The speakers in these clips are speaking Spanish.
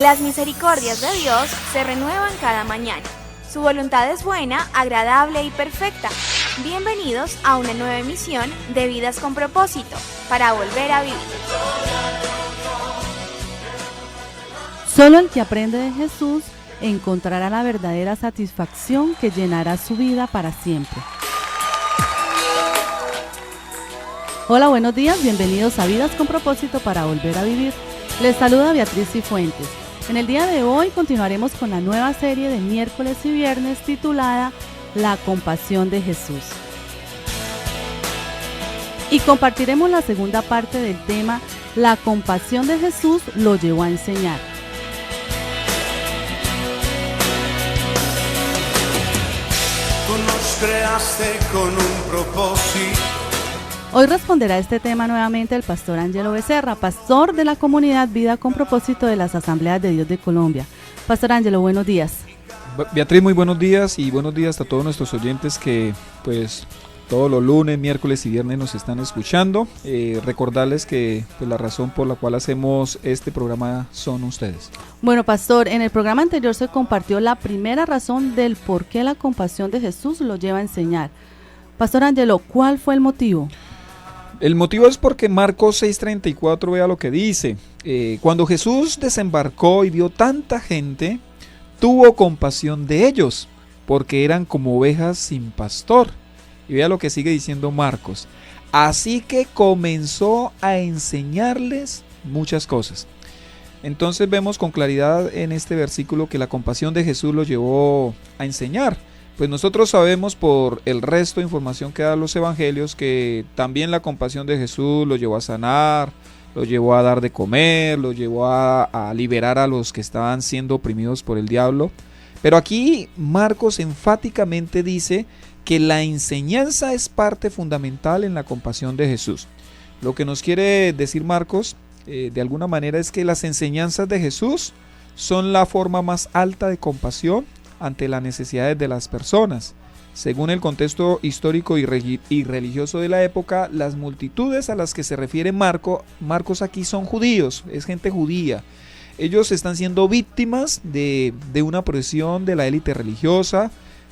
Las misericordias de Dios se renuevan cada mañana. Su voluntad es buena, agradable y perfecta. Bienvenidos a una nueva emisión de Vidas con Propósito, para volver a vivir. Solo el que aprende de Jesús encontrará la verdadera satisfacción que llenará su vida para siempre. Hola, buenos días, bienvenidos a Vidas con Propósito para volver a vivir. Les saluda Beatriz Cifuentes. En el día de hoy continuaremos con la nueva serie de miércoles y viernes titulada La compasión de Jesús. Y compartiremos la segunda parte del tema La compasión de Jesús lo llevó a enseñar. Tú nos creaste con un propósito. Hoy responderá a este tema nuevamente el pastor Ángelo Becerra, pastor de la comunidad Vida con Propósito de las Asambleas de Dios de Colombia. Pastor Ángelo, buenos días. Beatriz, muy buenos días y buenos días a todos nuestros oyentes que pues todos los lunes, miércoles y viernes nos están escuchando. Recordarles que pues, la razón por la cual hacemos este programa son ustedes. Bueno, pastor, en el programa anterior se compartió la primera razón del por qué la compasión de Jesús lo lleva a enseñar. Pastor Ángelo, ¿cuál fue el motivo? El motivo es porque Marcos 6:34, vea lo que dice. Cuando Jesús desembarcó y vio tanta gente, tuvo compasión de ellos, porque eran como ovejas sin pastor. Y vea lo que sigue diciendo Marcos. Así que comenzó a enseñarles muchas cosas. Entonces vemos con claridad en este versículo que la compasión de Jesús lo llevó a enseñar. Pues nosotros sabemos por el resto de información que dan los evangelios que también la compasión de Jesús lo llevó a sanar, lo llevó a dar de comer, lo llevó a liberar a los que estaban siendo oprimidos por el diablo. Pero aquí Marcos enfáticamente dice que la enseñanza es parte fundamental en la compasión de Jesús. Lo que nos quiere decir Marcos de alguna manera es que las enseñanzas de Jesús son la forma más alta de compasión ante las necesidades de las personas. Según el contexto histórico y religioso de la época, las multitudes a las que se refiere Marcos aquí son judíos, es gente judía. Ellos están siendo víctimas de una opresión de la élite religiosa.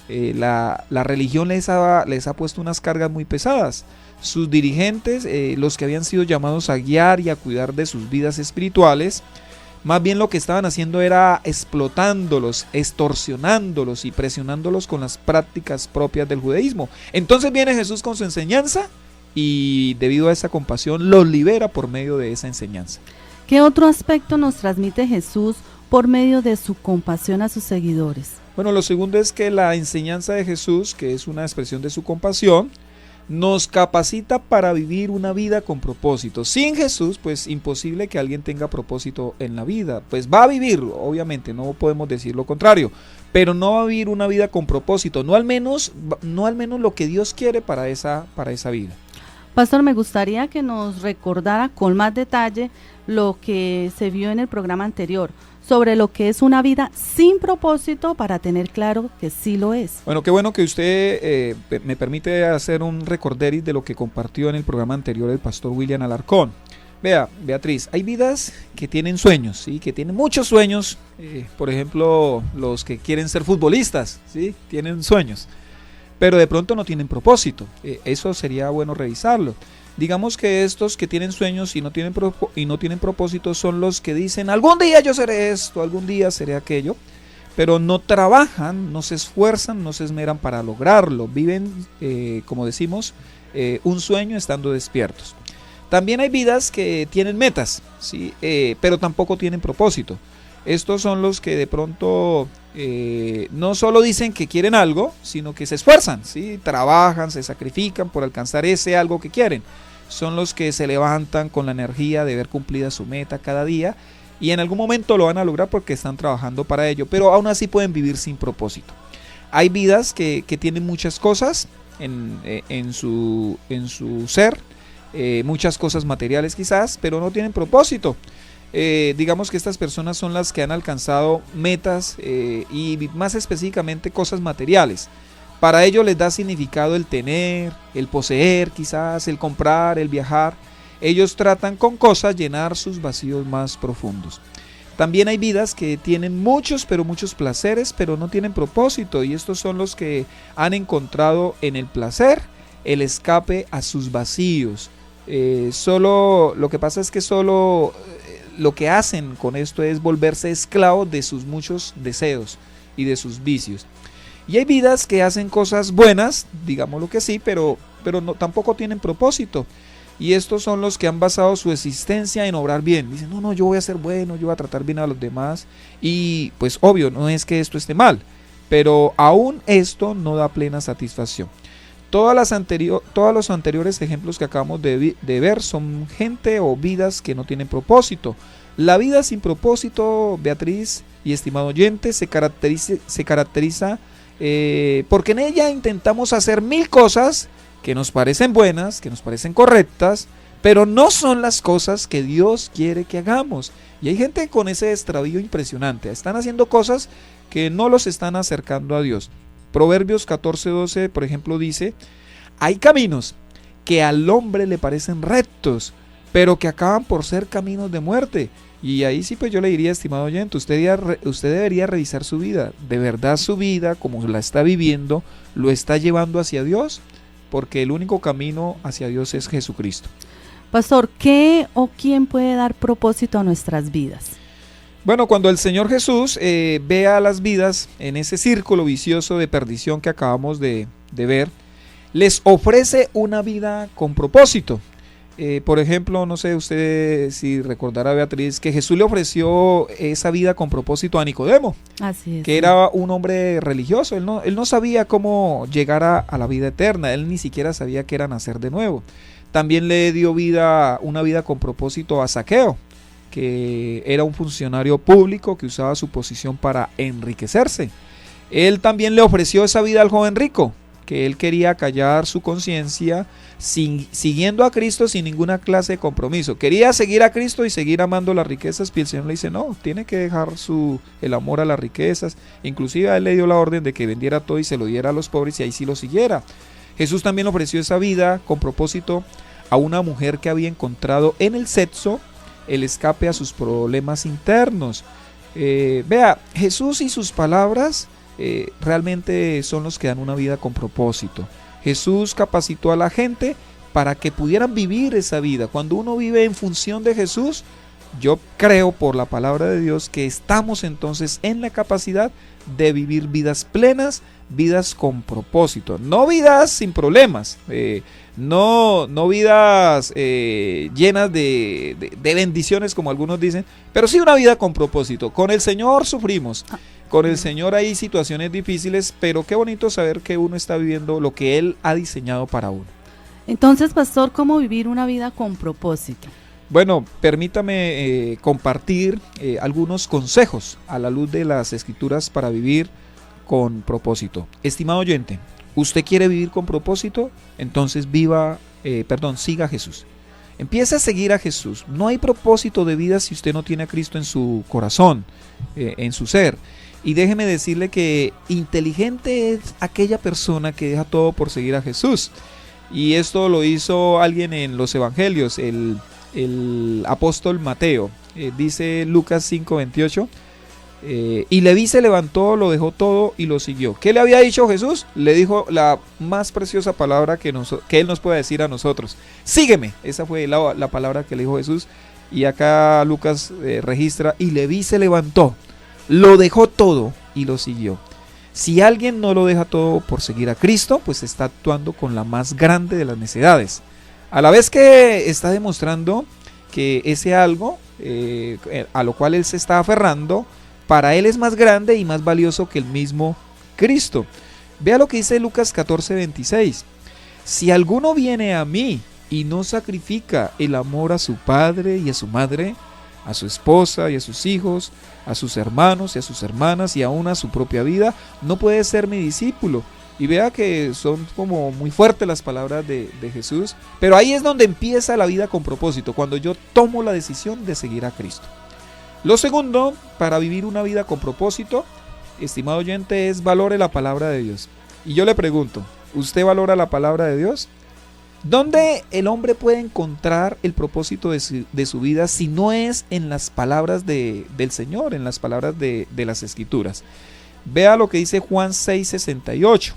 La religión les ha puesto unas cargas muy pesadas. Sus dirigentes, los que habían sido llamados a guiar y a cuidar de sus vidas espirituales, más bien lo que estaban haciendo era explotándolos, extorsionándolos y presionándolos con las prácticas propias del judaísmo. Entonces viene Jesús con su enseñanza y debido a esa compasión los libera por medio de esa enseñanza. ¿Qué otro aspecto nos transmite Jesús por medio de su compasión a sus seguidores? Bueno, lo segundo es que la enseñanza de Jesús, que es una expresión de su compasión, nos capacita para vivir una vida con propósito. Sin Jesús, pues imposible que alguien tenga propósito en la vida. Pues va a vivir, obviamente, no podemos decir lo contrario, pero no va a vivir una vida con propósito, no al menos lo que Dios quiere para esa vida. Pastor, me gustaría que nos recordara con más detalle lo que se vio en el programa anterior, sobre lo que es una vida sin propósito para tener claro que sí lo es. Bueno, qué bueno que usted me permite hacer un recorderis de lo que compartió en el programa anterior el pastor William Alarcón. Vea, Beatriz, hay vidas que tienen sueños, ¿sí? Que tienen muchos sueños, por ejemplo, los que quieren ser futbolistas, ¿sí? Tienen sueños, pero de pronto no tienen propósito. Eso sería bueno revisarlo. Digamos que estos que tienen sueños y no tienen propósito son los que dicen algún día yo seré esto, algún día seré aquello, pero no trabajan, no se esfuerzan, no se esmeran para lograrlo, viven, como decimos, un sueño estando despiertos. También hay vidas que tienen metas, ¿sí? Pero tampoco tienen propósito. Estos son los que de pronto no solo dicen que quieren algo, sino que se esfuerzan, ¿sí? Trabajan, se sacrifican por alcanzar ese algo que quieren. Son los que se levantan con la energía de ver cumplida su meta cada día y en algún momento lo van a lograr porque están trabajando para ello, pero aún así pueden vivir sin propósito. Hay vidas que tienen muchas cosas en su ser, muchas cosas materiales quizás, pero no tienen propósito. Digamos que estas personas son las que han alcanzado metas y más específicamente cosas materiales. Para ello les da significado el tener, el poseer quizás, el comprar, el viajar. Ellos tratan con cosas llenar sus vacíos más profundos. También hay vidas que tienen muchos, pero muchos placeres, pero no tienen propósito, y estos son los que han encontrado en el placer el escape a sus vacíos. Solo lo que pasa es que solo lo que hacen con esto es volverse esclavos de sus muchos deseos y de sus vicios. Y hay vidas que hacen cosas buenas, digámoslo que sí, pero no, tampoco tienen propósito. Y estos son los que han basado su existencia en obrar bien. Dicen, no, yo voy a ser bueno, yo voy a tratar bien a los demás. Y pues obvio, no es que esto esté mal, pero aún esto no da plena satisfacción. Todos los anteriores ejemplos que acabamos de ver son gente o vidas que no tienen propósito. La vida sin propósito, Beatriz y estimado oyente, se caracteriza porque en ella intentamos hacer mil cosas que nos parecen buenas, que nos parecen correctas, pero no son las cosas que Dios quiere que hagamos. Y hay gente con ese extravío impresionante. Están haciendo cosas que no los están acercando a Dios. Proverbios 14:12, por ejemplo, dice: hay caminos que al hombre le parecen rectos, pero que acaban por ser caminos de muerte. Y ahí sí, pues yo le diría, estimado oyente, usted debería revisar su vida. ¿De verdad su vida, como la está viviendo, lo está llevando hacia Dios? Porque el único camino hacia Dios es Jesucristo. Pastor, ¿qué o quién puede dar propósito a nuestras vidas? Bueno, cuando el Señor Jesús ve a las vidas en ese círculo vicioso de perdición que acabamos de ver, les ofrece una vida con propósito. Por ejemplo, no sé usted si recordará, Beatriz, que Jesús le ofreció esa vida con propósito a Nicodemo. Así es, que era un hombre religioso. Él no sabía cómo llegar a la vida eterna, él ni siquiera sabía qué era nacer de nuevo. También le dio una vida con propósito a Zaqueo, que era un funcionario público que usaba su posición para enriquecerse. Él también le ofreció esa vida al joven rico, que él quería callar su conciencia siguiendo a Cristo sin ninguna clase de compromiso. Quería seguir a Cristo y seguir amando las riquezas, pero el Señor le dice, no, tiene que dejar el amor a las riquezas. Inclusive a él le dio la orden de que vendiera todo y se lo diera a los pobres, y ahí sí lo siguiera. Jesús también ofreció esa vida con propósito a una mujer que había encontrado en el sexo el escape a sus problemas internos. Vea, Jesús y sus palabras realmente son los que dan una vida con propósito. Jesús capacitó a la gente para que pudieran vivir esa vida. Cuando uno vive en función de Jesús, yo creo por la palabra de Dios que estamos entonces en la capacidad de vivir vidas plenas, vidas con propósito, no vidas sin problemas, no vidas llenas de bendiciones como algunos dicen, pero sí una vida con propósito. Con el Señor sufrimos, con el Señor hay situaciones difíciles, pero qué bonito saber que uno está viviendo lo que Él ha diseñado para uno. Entonces, pastor, ¿cómo vivir una vida con propósito? Bueno, permítame compartir algunos consejos a la luz de las Escrituras para vivir con propósito. Estimado oyente, ¿usted quiere vivir con propósito? Entonces siga a Jesús. Empiece a seguir a Jesús. No hay propósito de vida si usted no tiene a Cristo en su corazón, en su ser. Y déjeme decirle que inteligente es aquella persona que deja todo por seguir a Jesús. Y esto lo hizo alguien en los evangelios, el apóstol Mateo. Dice Lucas 5:28, y Leví se levantó, lo dejó todo y lo siguió. ¿Qué le había dicho Jesús? Le dijo la más preciosa palabra que Él nos puede decir a nosotros: sígueme. Esa fue la palabra que le dijo Jesús. Y acá Lucas registra: y Leví se levantó, lo dejó todo y lo siguió. Si alguien no lo deja todo por seguir a Cristo, pues está actuando con la más grande de las necedades, a la vez que está demostrando que ese algo a lo cual él se está aferrando, para él es más grande y más valioso que el mismo Cristo. Vea lo que dice Lucas 14:26. Si alguno viene a mí y no sacrifica el amor a su padre y a su madre, a su esposa y a sus hijos, a sus hermanos y a sus hermanas y aún a su propia vida, no puede ser mi discípulo. Y vea que son como muy fuertes las palabras de Jesús, pero ahí es donde empieza la vida con propósito, cuando yo tomo la decisión de seguir a Cristo. Lo segundo, para vivir una vida con propósito, estimado oyente, es valore la palabra de Dios. Y yo le pregunto, ¿usted valora la palabra de Dios? ¿Dónde el hombre puede encontrar el propósito de su vida si no es en las palabras del Señor, en las palabras de las Escrituras? Vea lo que dice Juan 6:68.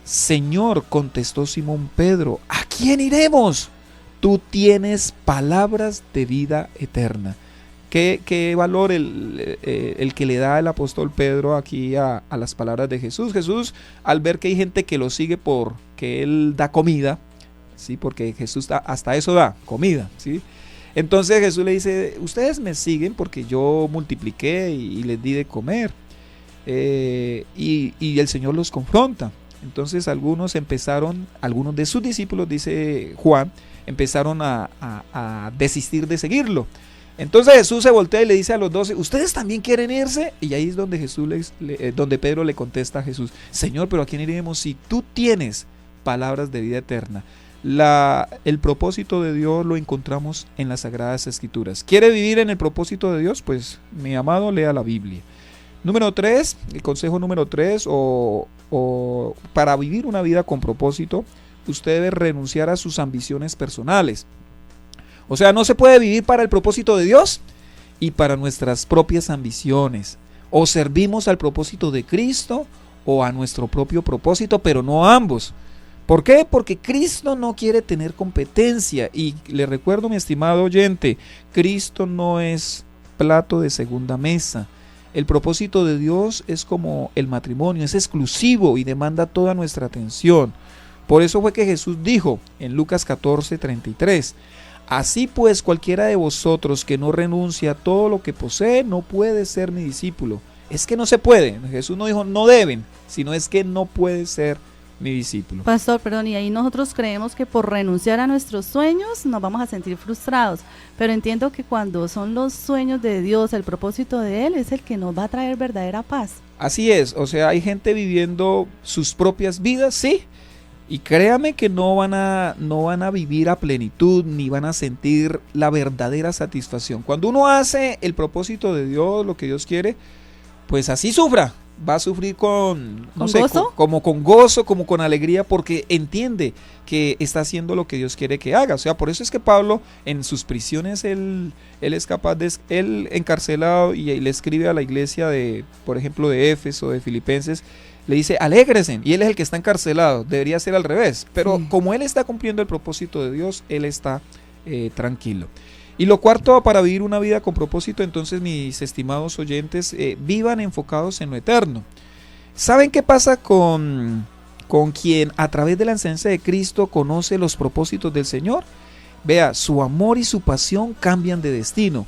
Señor, contestó Simón Pedro, ¿a quién iremos? Tú tienes palabras de vida eterna. ¿Qué valor el que le da el apóstol Pedro aquí a las palabras de Jesús? Jesús, al ver que hay gente que lo sigue porque él da comida, ¿sí? Porque Jesús hasta eso da, comida, ¿sí? Entonces Jesús le dice, ustedes me siguen porque yo multipliqué y les di de comer. Y el Señor los confronta. Entonces algunos de sus discípulos, dice Juan, empezaron a desistir de seguirlo. Entonces Jesús se voltea y le dice a los 12, ¿ustedes también quieren irse? Y ahí es donde donde Pedro le contesta a Jesús, Señor, pero ¿a quién iremos si tú tienes palabras de vida eterna? El propósito de Dios lo encontramos en las Sagradas Escrituras. ¿Quiere vivir en el propósito de Dios? Pues, mi amado, lea la Biblia. Número 3, el consejo número 3, o para vivir una vida con propósito, usted debe renunciar a sus ambiciones personales. O sea, no se puede vivir para el propósito de Dios y para nuestras propias ambiciones. O servimos al propósito de Cristo o a nuestro propio propósito, pero no a ambos. ¿Por qué? Porque Cristo no quiere tener competencia. Y le recuerdo, mi estimado oyente, Cristo no es plato de segunda mesa. El propósito de Dios es como el matrimonio, es exclusivo y demanda toda nuestra atención. Por eso fue que Jesús dijo en Lucas 14:33, así pues cualquiera de vosotros que no renuncia a todo lo que posee no puede ser mi discípulo. Es que no se puede. Jesús no dijo no deben, sino es que no puede ser mi discípulo. Pastor, perdón, y ahí nosotros creemos que por renunciar a nuestros sueños nos vamos a sentir frustrados, pero entiendo que cuando son los sueños de Dios, el propósito de Él es el que nos va a traer verdadera paz. Así es, o sea, hay gente viviendo sus propias vidas, sí, y créame que no van a vivir a plenitud, ni van a sentir la verdadera satisfacción. Cuando uno hace el propósito de Dios, lo que Dios quiere, pues así sufra. Va a sufrir como con gozo, como con alegría, porque entiende que está haciendo lo que Dios quiere que haga. O sea, por eso es que Pablo en sus prisiones, él es capaz él encarcelado y le escribe a la iglesia por ejemplo, de Éfeso, de Filipenses, le dice, alégresen, y él es el que está encarcelado, debería ser al revés, pero como él está cumpliendo el propósito de Dios, él está tranquilo. Y lo cuarto, para vivir una vida con propósito, entonces, mis estimados oyentes, vivan enfocados en lo eterno. ¿Saben qué pasa con quien a través de la enseñanza de Cristo conoce los propósitos del Señor? Vea, su amor y su pasión cambian de destino.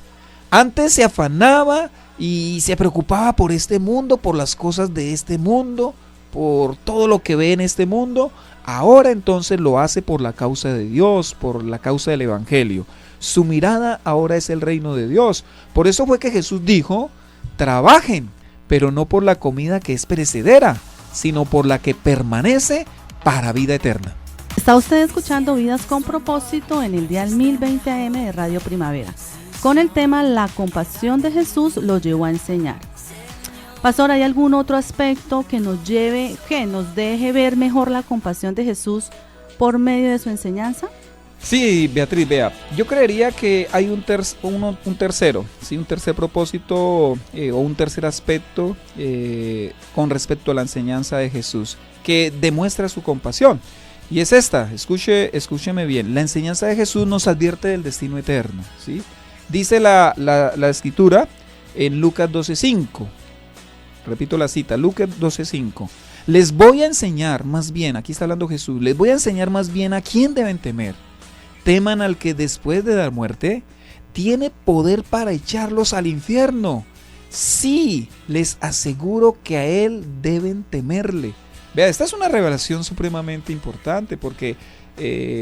Antes se afanaba y se preocupaba por este mundo, por las cosas de este mundo, por todo lo que ve en este mundo. Ahora entonces lo hace por la causa de Dios, por la causa del Evangelio. Su mirada ahora es el reino de Dios. Por eso fue que Jesús dijo, trabajen, pero no por la comida que es perecedera, sino por la que permanece para vida eterna. Está usted escuchando Vidas con Propósito en el dial 1020 AM de Radio Primavera, con el tema La compasión de Jesús lo llevó a enseñar. Pastor, ¿hay algún otro aspecto que nos deje ver mejor la compasión de Jesús por medio de su enseñanza? Sí, Beatriz, vea, yo creería que hay un tercer propósito o un tercer aspecto con respecto a la enseñanza de Jesús que demuestra su compasión. Y es esta, escúcheme bien, la enseñanza de Jesús nos advierte del destino eterno, ¿sí? Dice la Escritura en Lucas 12:5, repito la cita, Lucas 12:5, les voy a enseñar más bien, aquí está hablando Jesús, les voy a enseñar más bien a quién deben temer. Teman al que después de dar muerte tiene poder para echarlos al infierno. Sí, les aseguro que a él deben temerle. Vea, esta es una revelación supremamente importante porque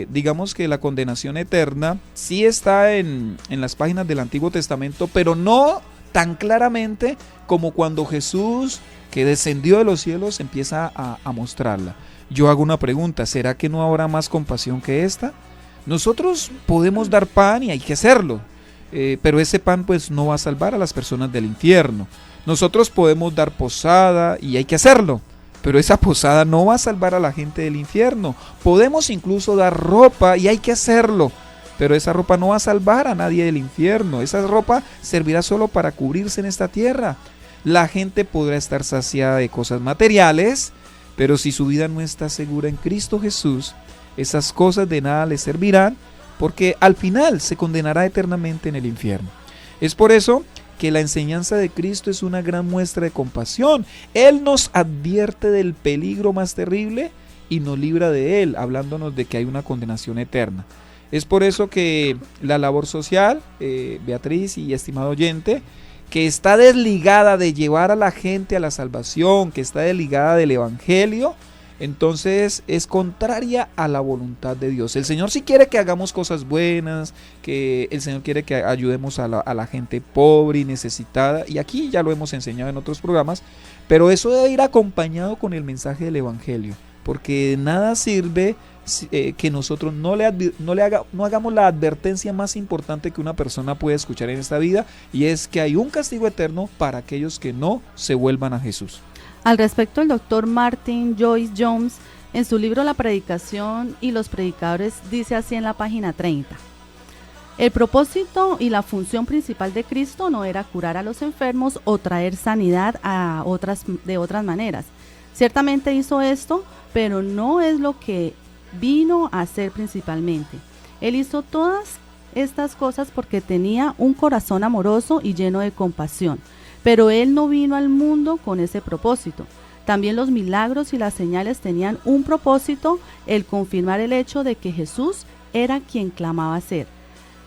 digamos que la condenación eterna sí está en las páginas del Antiguo Testamento, pero no tan claramente como cuando Jesús, que descendió de los cielos, empieza a mostrarla. Yo hago una pregunta, ¿será que no habrá más compasión que esta? Nosotros podemos dar pan y hay que hacerlo, pero ese pan pues no va a salvar a las personas del infierno. Nosotros podemos dar posada y hay que hacerlo, pero esa posada no va a salvar a la gente del infierno. Podemos incluso dar ropa y hay que hacerlo, pero esa ropa no va a salvar a nadie del infierno. Esa ropa servirá solo para cubrirse en esta tierra. La gente podrá estar saciada de cosas materiales, pero si su vida no está segura en Cristo Jesús, esas cosas de nada le servirán, porque al final se condenará eternamente en el infierno. Es por eso que la enseñanza de Cristo es una gran muestra de compasión. Él nos advierte del peligro más terrible y nos libra de él, hablándonos de que hay una condenación eterna. Es por eso que la labor social, Beatriz y estimado oyente, que está desligada de llevar a la gente a la salvación, que está desligada del evangelio, entonces es contraria a la voluntad de Dios. El Señor sí quiere que hagamos cosas buenas, que el Señor quiere que ayudemos a la gente pobre y necesitada, y aquí ya lo hemos enseñado en otros programas, pero eso debe ir acompañado con el mensaje del evangelio, porque de nada sirve que nosotros no hagamos la advertencia más importante que una persona puede escuchar en esta vida, y es que hay un castigo eterno para aquellos que no se vuelvan a Jesús. Al respecto, el doctor Martyn Lloyd-Jones, en su libro La predicación y los predicadores, dice así en la página 30. El propósito y la función principal de Cristo no era curar a los enfermos o traer sanidad de otras maneras. Ciertamente hizo esto, pero no es lo que vino a hacer principalmente. Él hizo todas estas cosas porque tenía un corazón amoroso y lleno de compasión. Pero él no vino al mundo con ese propósito. También los milagros y las señales tenían un propósito, el confirmar el hecho de que Jesús era quien clamaba ser.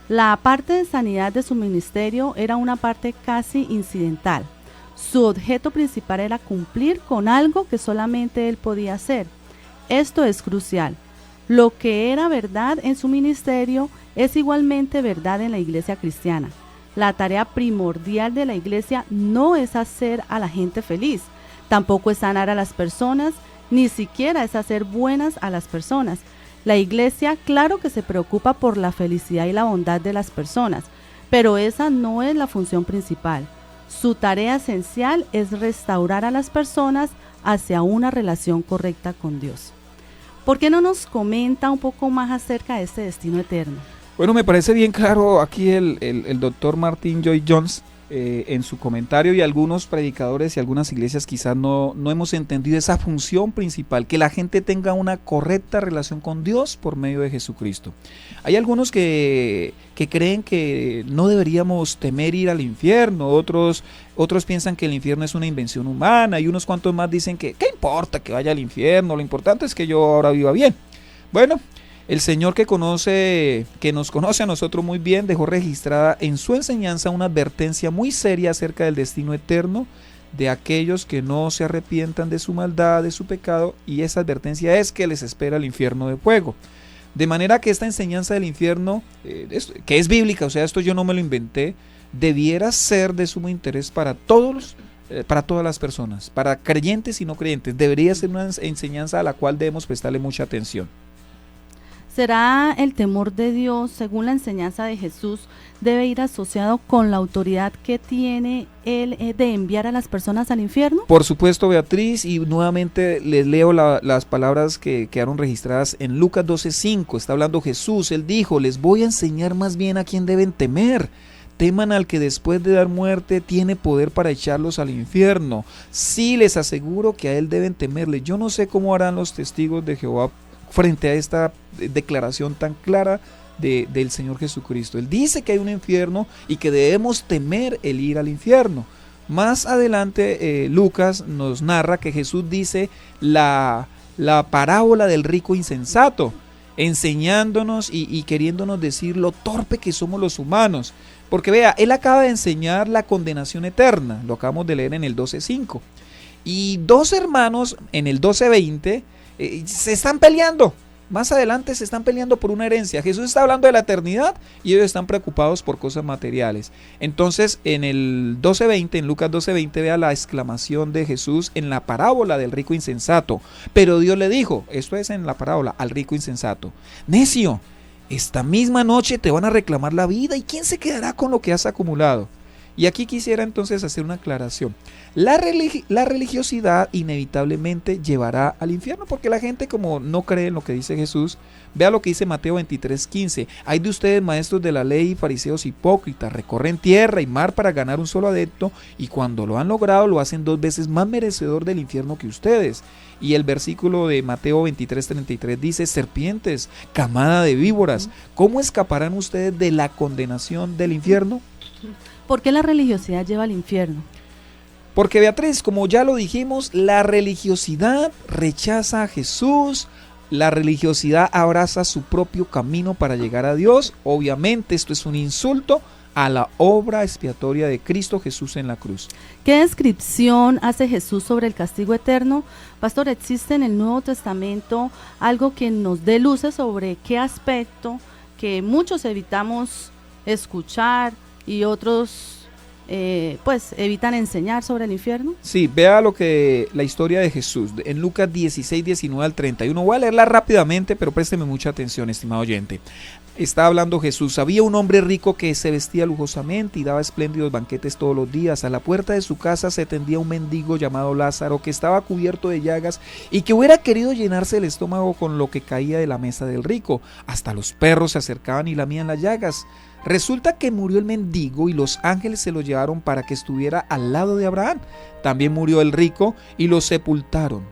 La parte de sanidad de su ministerio era una parte casi incidental. Su objeto principal era cumplir con algo que solamente él podía hacer. Esto es crucial. Lo que era verdad en su ministerio es igualmente verdad en la iglesia cristiana. La tarea primordial de la iglesia no es hacer a la gente feliz, tampoco es sanar a las personas, ni siquiera es hacer buenas a las personas. La iglesia, claro que se preocupa por la felicidad y la bondad de las personas, pero esa no es la función principal. Su tarea esencial es restaurar a las personas hacia una relación correcta con Dios. ¿Por qué no nos comenta un poco más acerca de este destino eterno? Bueno, me parece bien claro aquí el doctor Martyn Lloyd-Jones en su comentario, y algunos predicadores y algunas iglesias quizás no hemos entendido esa función principal, que la gente tenga una correcta relación con Dios por medio de Jesucristo. Hay algunos que creen que no deberíamos temer ir al infierno, otros piensan que el infierno es una invención humana, y unos cuantos más dicen que ¿qué importa que vaya al infierno? Lo importante es que yo ahora viva bien. Bueno, el Señor que nos conoce a nosotros muy bien, dejó registrada en su enseñanza una advertencia muy seria acerca del destino eterno de aquellos que no se arrepientan de su maldad, de su pecado, y esa advertencia es que les espera el infierno de fuego. De manera que esta enseñanza del infierno, que es bíblica, o sea, esto yo no me lo inventé, debiera ser de sumo interés para todas las personas, para creyentes y no creyentes. Debería ser una enseñanza a la cual debemos prestarle mucha atención. ¿Será el temor de Dios, según la enseñanza de Jesús, debe ir asociado con la autoridad que tiene Él de enviar a las personas al infierno? Por supuesto, Beatriz, y nuevamente les leo las palabras que quedaron registradas en Lucas 12:5. Está hablando Jesús, Él dijo: les voy a enseñar más bien a quién deben temer. Teman al que después de dar muerte tiene poder para echarlos al infierno. Sí, les aseguro que a Él deben temerle. Yo no sé cómo harán los testigos de Jehová frente a esta declaración tan clara del Señor Jesucristo. Él dice que hay un infierno y que debemos temer el ir al infierno. Más adelante Lucas nos narra que Jesús dice la parábola del rico insensato, enseñándonos y queriéndonos decir lo torpe que somos los humanos. Porque vea, Él acaba de enseñar la condenación eterna, lo acabamos de leer en el 12:5. Y dos hermanos en el 12:20 se están peleando. Más adelante se están peleando por una herencia. Jesús está hablando de la eternidad y ellos están preocupados por cosas materiales. Entonces en el 12:20, en Lucas 12:20, vea la exclamación de Jesús en la parábola del rico insensato. Pero Dios le dijo, esto es en la parábola, al rico insensato: necio, esta misma noche te van a reclamar la vida, ¿y quién se quedará con lo que has acumulado? Y aquí quisiera entonces hacer una aclaración. La religiosidad inevitablemente llevará al infierno, porque la gente, como no cree en lo que dice Jesús, vea lo que dice Mateo 23:15. Hay de ustedes, maestros de la ley y fariseos hipócritas, recorren tierra y mar para ganar un solo adepto, y cuando lo han logrado lo hacen 2 veces más merecedor del infierno que ustedes. Y el versículo de Mateo 23:33 dice: serpientes, camada de víboras, ¿cómo escaparán ustedes de la condenación del infierno? ¿Por qué la religiosidad lleva al infierno? Porque, Beatriz, como ya lo dijimos, la religiosidad rechaza a Jesús, la religiosidad abraza su propio camino para llegar a Dios. Obviamente esto es un insulto a la obra expiatoria de Cristo Jesús en la cruz. ¿Qué descripción hace Jesús sobre el castigo eterno? Pastor, ¿existe en el Nuevo Testamento algo que nos dé luces sobre qué aspecto que muchos evitamos escuchar y otros pues evitan enseñar sobre el infierno? Sí, vea lo que la historia de Jesús en Lucas 16, 19 al 31. Voy a leerla rápidamente, pero présteme mucha atención, estimado oyente. Está hablando Jesús: había un hombre rico que se vestía lujosamente y daba espléndidos banquetes todos los días. A la puerta de su casa se tendía un mendigo llamado Lázaro, que estaba cubierto de llagas y que hubiera querido llenarse el estómago con lo que caía de la mesa del rico. Hasta los perros se acercaban y lamían las llagas. Resulta que murió el mendigo y los ángeles se lo llevaron para que estuviera al lado de Abraham. También murió el rico y lo sepultaron.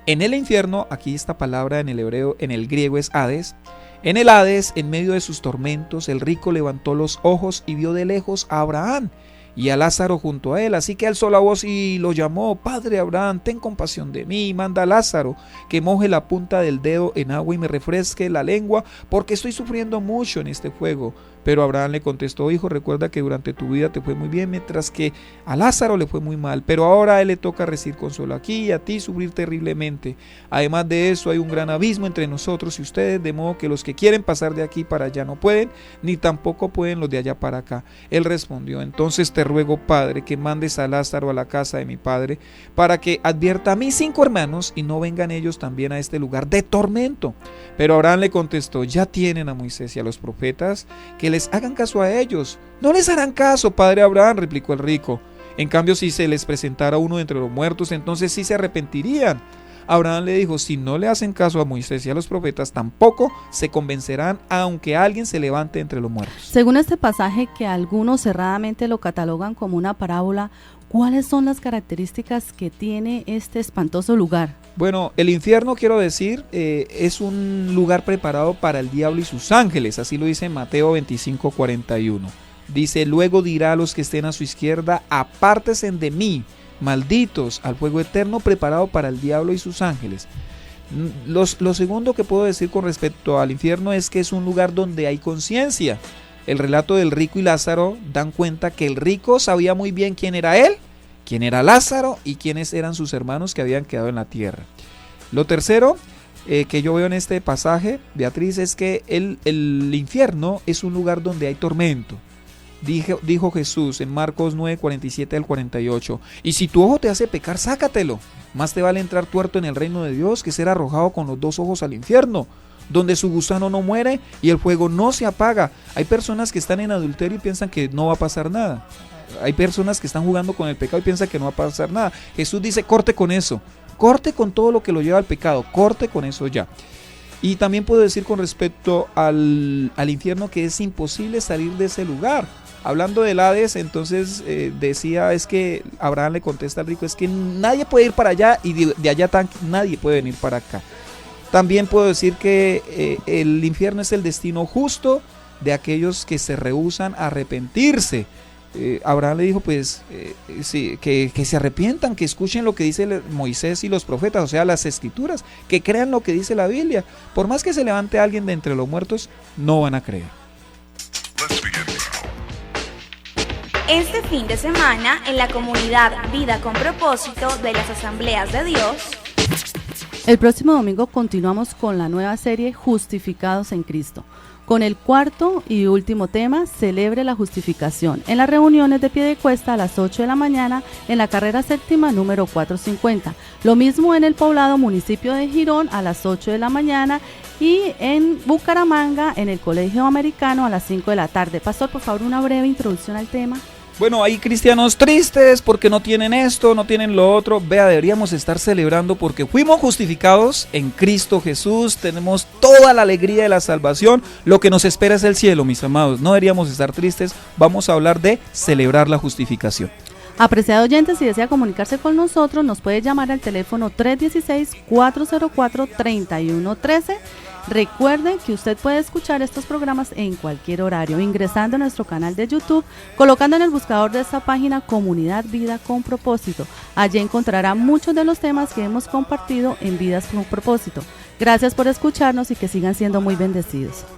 En el infierno, aquí esta palabra en el hebreo, en el griego es Hades. En el Hades, en medio de sus tormentos, el rico levantó los ojos y vio de lejos a Abraham y a Lázaro junto a él. Así que alzó la voz y lo llamó: Padre Abraham, ten compasión de mí, y manda a Lázaro que moje la punta del dedo en agua y me refresque la lengua, porque estoy sufriendo mucho en este fuego. Pero Abraham le contestó: hijo, recuerda que durante tu vida te fue muy bien, mientras que a Lázaro le fue muy mal, pero ahora a él le toca recibir consuelo aquí y a ti sufrir terriblemente. Además de eso, hay un gran abismo entre nosotros y ustedes, de modo que los que quieren pasar de aquí para allá no pueden, ni tampoco pueden los de allá para acá. Él respondió: entonces te ruego, Padre, que mandes a Lázaro a la casa de mi padre, para que advierta a mis 5 hermanos y no vengan ellos también a este lugar de tormento. Pero Abraham le contestó: ya tienen a Moisés y a los profetas, que les hagan caso a ellos. No les harán caso, padre Abraham, replicó el rico. En cambio, si se les presentara uno de entre los muertos, entonces sí se arrepentirían. Abraham le dijo: si no le hacen caso a Moisés y a los profetas, tampoco se convencerán, aunque alguien se levante entre los muertos. Según este pasaje, que algunos cerradamente lo catalogan como una parábola, ¿cuáles son las características que tiene este espantoso lugar? Bueno, el infierno, quiero decir, es un lugar preparado para el diablo y sus ángeles. Así lo dice Mateo 25:41. Dice: luego dirá a los que estén a su izquierda: apártense de mí, malditos, al fuego eterno preparado para el diablo y sus ángeles. Lo segundo que puedo decir con respecto al infierno es que es un lugar donde hay conciencia. El relato del rico y Lázaro dan cuenta que el rico sabía muy bien quién era él, quién era Lázaro y quiénes eran sus hermanos que habían quedado en la tierra. Lo tercero que yo veo en este pasaje, Beatriz, es que el infierno es un lugar donde hay tormento. Dijo Jesús en Marcos 9:47 al 48: y si tu ojo te hace pecar, sácatelo. Más te vale entrar tuerto en el reino de Dios que ser arrojado con los 2 ojos al infierno, donde su gusano no muere y el fuego no se apaga. Hay personas que están en adulterio y piensan que no va a pasar nada. Hay personas que están jugando con el pecado y piensan que no va a pasar nada. Jesús dice: corte con eso, corte con todo lo que lo lleva al pecado, corte con eso ya. Y también puedo decir con respecto al infierno que es imposible salir de ese lugar. Hablando del Hades, entonces decía, es que Abraham le contesta al rico: es que nadie puede ir para allá y de allá nadie puede venir para acá. También puedo decir que el infierno es el destino justo de aquellos que se rehúsan a arrepentirse. Abraham le dijo sí, que se arrepientan, que escuchen lo que dice Moisés y los profetas, o sea, las escrituras, que crean lo que dice la Biblia. Por más que se levante alguien de entre los muertos, no van a creer. Este fin de semana, en la comunidad Vida con Propósito de las Asambleas de Dios, el próximo domingo continuamos con la nueva serie Justificados en Cristo, con el 4º y último tema: Celebre la Justificación, en las reuniones de Piedecuesta a las 8 de la mañana en la carrera séptima número 450. Lo mismo en el Poblado, municipio de Girón, a las 8 de la mañana, y en Bucaramanga en el Colegio Americano a las 5 de la tarde. Pastor, por favor, una breve introducción al tema. Bueno, hay cristianos tristes porque no tienen esto, no tienen lo otro. Vea, deberíamos estar celebrando porque fuimos justificados en Cristo Jesús. Tenemos toda la alegría de la salvación. Lo que nos espera es el cielo, mis amados. No deberíamos estar tristes. Vamos a hablar de celebrar la justificación. Apreciado oyente, si desea comunicarse con nosotros, nos puede llamar al teléfono 316-404-3113. Recuerden que usted puede escuchar estos programas en cualquier horario, ingresando a nuestro canal de YouTube, colocando en el buscador de esta página Comunidad Vida con Propósito. Allí encontrará muchos de los temas que hemos compartido en Vidas con Propósito. Gracias por escucharnos y que sigan siendo muy bendecidos.